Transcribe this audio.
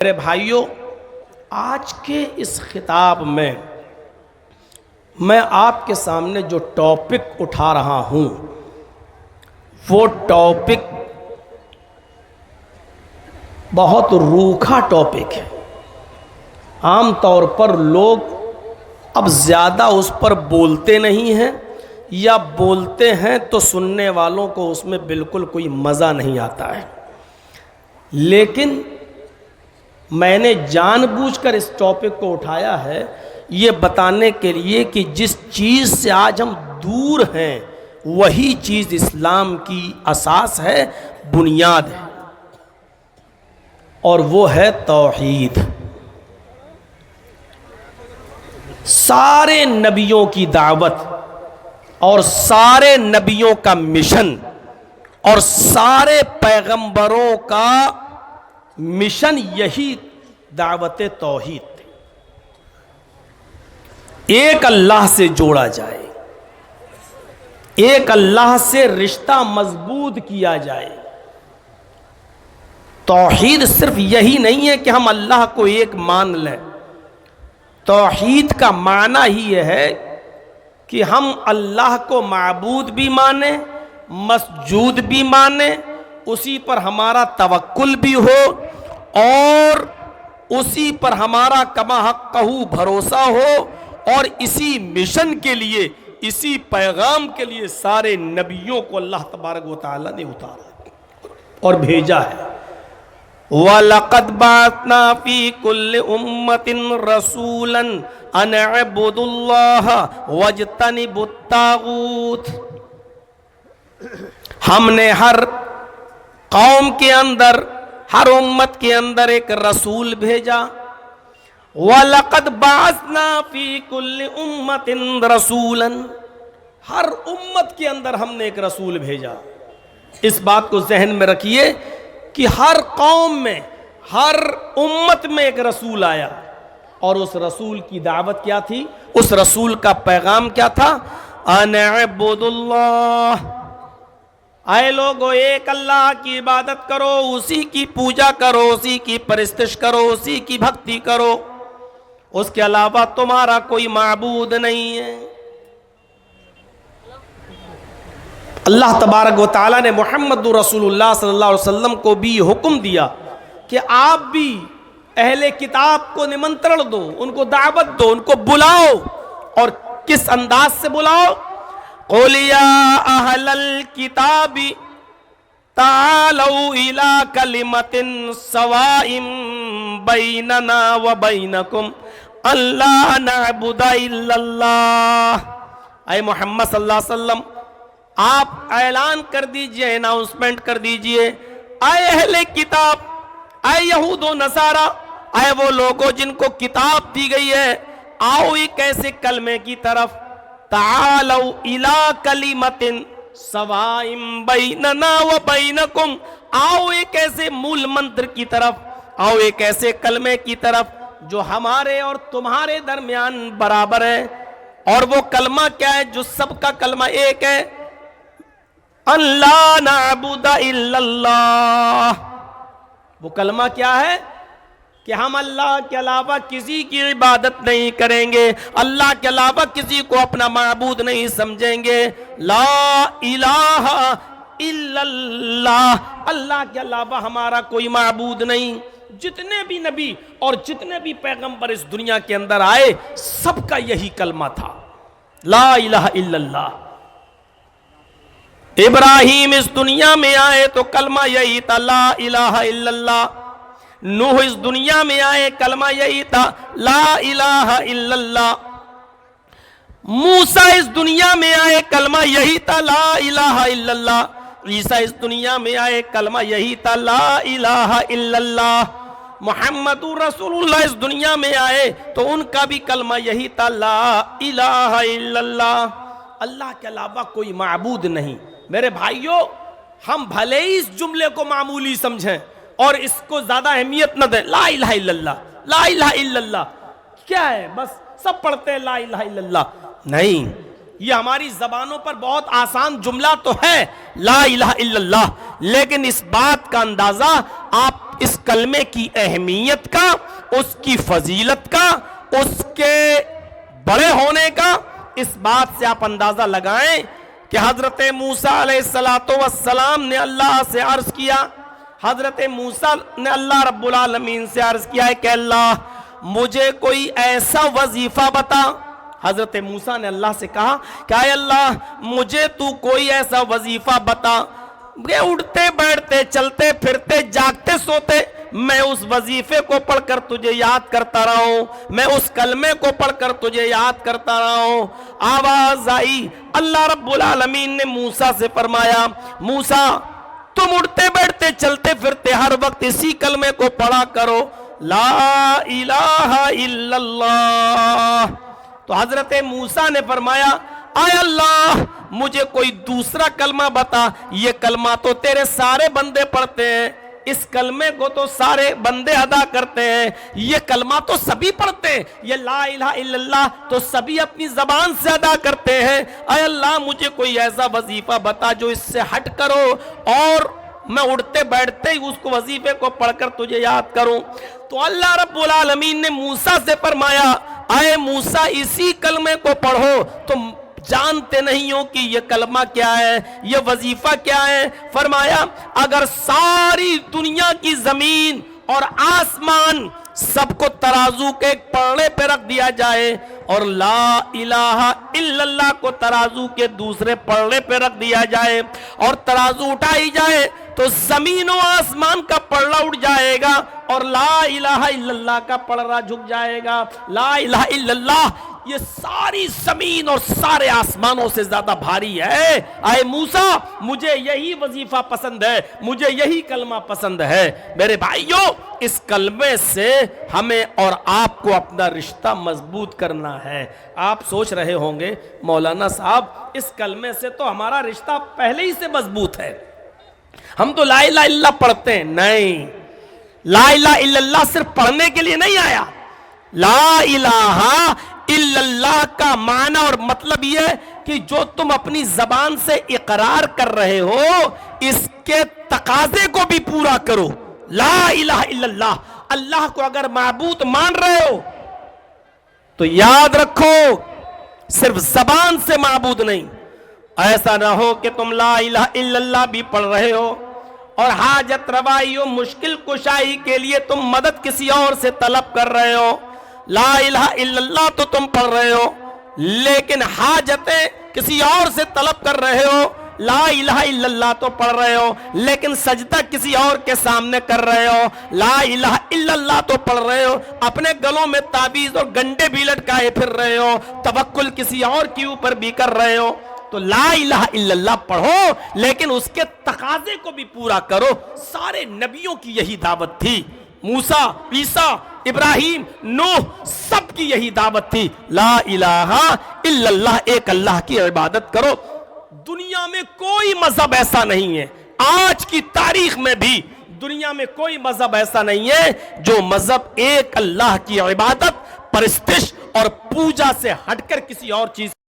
میرے بھائیوں، آج کے اس خطاب میں آپ کے سامنے جو ٹاپک اٹھا رہا ہوں وہ ٹاپک بہت روکھا ٹاپک ہے۔ عام طور پر لوگ اب زیادہ اس پر بولتے نہیں ہیں، یا بولتے ہیں تو سننے والوں کو اس میں بالکل کوئی مزہ نہیں آتا ہے۔ لیکن میں نے جان بوجھ کر اس ٹاپک کو اٹھایا ہے یہ بتانے کے لیے کہ جس چیز سے آج ہم دور ہیں وہی چیز اسلام کی اساس ہے، بنیاد ہے، اور وہ ہے توحید۔ سارے نبیوں کی دعوت اور سارے نبیوں کا مشن اور سارے پیغمبروں کا مشن یہی دعوت توحید تھی۔ ایک اللہ سے جوڑا جائے، ایک اللہ سے رشتہ مضبوط کیا جائے۔ توحید صرف یہی نہیں ہے کہ ہم اللہ کو ایک مان لیں، توحید کا معنی ہی یہ ہے کہ ہم اللہ کو معبود بھی مانیں، مسجود بھی مانیں، اسی پر ہمارا توکل بھی ہو اور اسی پر ہمارا کما حقہ بھروسہ ہو، اور اسی مشن کے لیے، اسی پیغام کے لیے سارے نبیوں کو اللہ تبارک و تعالی نے اتارا اور بھیجا ہے۔ وَلَقَدْ بَعَثْنَا فِي كُلِّ أُمَّةٍ رَسُولًا أَنِ اعْبُدُوا اللَّهَ وَاجْتَنِبُوا الطَّاغُوتَ۔ ہم نے ہر قوم کے اندر، ہر امت کے اندر ایک رسول بھیجا۔ وَلَقَدْ بَعَثْنَا فِي كُلِّ أُمَّةٍ رَسُولًا، ہر امت کے اندر ہم نے ایک رسول بھیجا۔ اس بات کو ذہن میں رکھیے کہ ہر قوم میں، ہر امت میں ایک رسول آیا، اور اس رسول کی دعوت کیا تھی؟ اس رسول کا پیغام کیا تھا؟ اَنِ اعْبُدُوا اللَّهَ، اے لوگو ایک اللہ کی عبادت کرو، اسی کی پوجا کرو، اسی کی پرستش کرو، اسی کی بھکتی کرو، اس کے علاوہ تمہارا کوئی معبود نہیں ہے۔ اللہ تبارک و تعالیٰ نے محمد رسول اللہ صلی اللہ علیہ وسلم کو بھی حکم دیا کہ آپ بھی اہل کتاب کو نمنترن دو، ان کو دعوت دو، ان کو بلاؤ، اور کس انداز سے بلاؤ؟ قُلْ يَا أَهْلَ الْكِتَابِ تَعَالَوْا إِلَىٰ كَلِمَةٍ سَوَاءٍ بَيْنَنَا وَبَيْنَكُمْ أَلَّا نَعْبُدَ إِلَّا اللَّهَ۔ اے محمد صلی اللہ علیہ وسلم، آپ اعلان کر دیجئے، اناؤنسمنٹ کر دیجئے، اے اہل کتاب، اے یہود و نصارہ، اے وہ لوگوں جن کو کتاب دی گئی ہے، آؤ ایک ایسے کلمے کی طرف، تعالوا الی کلمۃ سواء بیننا وبینکم، آؤ ایک ایسے مول منتر کی طرف، آؤ ایک ایسے کلمے کی طرف جو ہمارے اور تمہارے درمیان برابر ہے۔ اور وہ کلمہ کیا ہے؟ جو سب کا کلمہ ایک ہے، ان لا نعبد الا اللہ۔ وہ کلمہ کیا ہے؟ کہ ہم اللہ کے علاوہ کسی کی عبادت نہیں کریں گے، اللہ کے علاوہ کسی کو اپنا معبود نہیں سمجھیں گے۔ لا الہ الا اللہ، اللہ کے علاوہ ہمارا کوئی معبود نہیں۔ جتنے بھی نبی اور جتنے بھی پیغمبر اس دنیا کے اندر آئے، سب کا یہی کلمہ تھا، لا الہ الا اللہ۔ ابراہیم اس دنیا میں آئے تو کلمہ یہی تھا، لا الہ الا اللہ۔ نوح اس دنیا میں آئے، کلمہ یہی تھا، لا الہ الا اللہ۔ موسیٰ اس دنیا میں آئے، کلمہ یہی تھا، لا الہ الا اللہ۔ عیسیٰ اس دنیا میں آئے، کلمہ یہی تھا، لا الہ الا اللہ۔ محمد رسول اللہ اس دنیا میں آئے تو ان کا بھی کلمہ یہی تھا، لا الہ الا اللہ۔ اللہ کے علاوہ کوئی معبود نہیں۔ میرے بھائیوں، ہم بھلے ہی اس جملے کو معمولی سمجھیں اور اس کو زیادہ اہمیت نہ دیں، لا الہ الا اللہ، لا الہ الا اللہ کیا ہے؟ بس سب پڑھتے ہیں لا الہ الا اللہ، نہیں، یہ ہماری زبانوں پر بہت آسان جملہ تو ہے لا الہ الا اللہ، لیکن اس بات کا اندازہ آپ اس کلمے کی اہمیت کا، اس کی فضیلت کا، اس کے بڑے ہونے کا، اس بات سے آپ اندازہ لگائیں کہ حضرت موسیٰ علیہ السلام نے اللہ سے عرض کیا، حضرت موسیٰ نے اللہ رب العالمین سے عرض کیا ہے کہ اللہ مجھے کوئی ایسا وظیفہ بتا۔ حضرت موسیٰ نے اللہ سے کہا کہ اے اللہ مجھے تو کوئی ایسا وظیفہ بتا کہ اٹھتے بیٹھتے چلتے پھرتے جاگتے سوتے میں اس وظیفے کو پڑھ کر تجھے یاد کرتا رہا ہوں، میں اس کلمے کو پڑھ کر تجھے یاد کرتا رہا ہوں۔ آواز آئی، اللہ رب العالمین نے موسیٰ سے فرمایا موسیٰ تم اٹھتے بیٹھتے چلتے پھرتے ہر وقت اسی کلمے کو پڑھا کرو، لا الہ الا اللہ۔ تو حضرت موسیٰ نے فرمایا اے اللہ مجھے کوئی دوسرا کلمہ بتا، یہ کلمہ تو تیرے سارے بندے پڑھتے ہیں، اس کلمے کو تو سارے بندے ادا کرتے ہیں، یہ کلمہ تو سبھی پڑھتے ہیں، یہ لا الہ الا اللہ تو سبھی اپنی زبان سے ادا کرتے ہیں، اے اللہ مجھے کوئی ایسا وظیفہ بتا جو اس سے ہٹ کرو اور میں اڑتے بیٹھتے ہی اس کو وظیفے کو پڑھ کر تجھے یاد کروں۔ تو اللہ رب العالمین نے موسیٰ سے فرمایا اے موسیٰ اسی کلمے کو پڑھو، تم جانتے نہیں ہو کہ یہ کلمہ کیا ہے، یہ وظیفہ کیا ہے۔ فرمایا اگر ساری دنیا کی زمین اور آسمان سب کو ترازو کے ایک پلڑے پہ رکھ دیا جائے اور لا الہ الا اللہ کو ترازو کے دوسرے پلڑے پہ رکھ دیا جائے اور ترازو اٹھائی جائے تو زمین و آسمان کا پلڑا اٹھ جائے گا اور لا الہ الا اللہ کا پلڑا جھک جائے گا۔ لا الہ الا اللہ یہ ساری زمین اور سارے آسمانوں سے زیادہ بھاری ہے، اے موسیٰ مجھے یہی وظیفہ پسند ہے، مجھے یہی کلمہ پسند ہے۔ میرے بھائیوں اس کلمے سے ہمیں اور آپ کو اپنا رشتہ مضبوط کرنا ہے۔ آپ سوچ رہے ہوں گے مولانا صاحب اس کلمے سے تو ہمارا رشتہ پہلے ہی سے مضبوط ہے، ہم تو لا الہ الا اللہ پڑھتے ہیں۔ نہیں، لا الہ الا اللہ صرف پڑھنے کے لیے نہیں آیا، لا الہ الا اللہ کا معنی اور مطلب یہ کہ جو تم اپنی زبان سے اقرار کر رہے ہو اس کے تقاضے کو بھی پورا کرو۔ لا الہ الا اللہ، اللہ کو اگر معبود مان رہے ہو تو یاد رکھو صرف زبان سے معبود نہیں، ایسا نہ ہو کہ تم لا الہ الا اللہ بھی پڑھ رہے ہو اور حاجت روائی و مشکل کشائی کے لیے تم مدد کسی اور سے طلب کر رہے ہو۔ لا الہ الا اللہ تو تم پڑھ رہے ہو لیکن حاجتیں کسی اور سے طلب کر رہے ہو، لا الہ الا اللہ تو پڑھ رہے ہو لیکن سجدہ کسی اور کے سامنے کر رہے ہو، لا الہ الا اللہ تو پڑھ رہے ہو، اپنے گلوں میں تعویذ اور گنڈے بھی لٹکائے پھر رہے ہو، توکل کسی اور کے اوپر بھی کر رہے ہو۔ تو لا الہ الا اللہ پڑھو لیکن اس کے تقاضے کو بھی پورا کرو۔ سارے نبیوں کی یہی دعوت تھی، موسیٰ، عیسیٰ، ابراہیم، نوح سب کی یہی دعوت تھی، لا الہ الا اللہ، ایک اللہ کی عبادت کرو۔ دنیا میں کوئی مذہب ایسا نہیں ہے، آج کی تاریخ میں بھی دنیا میں کوئی مذہب ایسا نہیں ہے جو مذہب ایک اللہ کی عبادت، پرستش اور پوجا سے ہٹ کر کسی اور چیز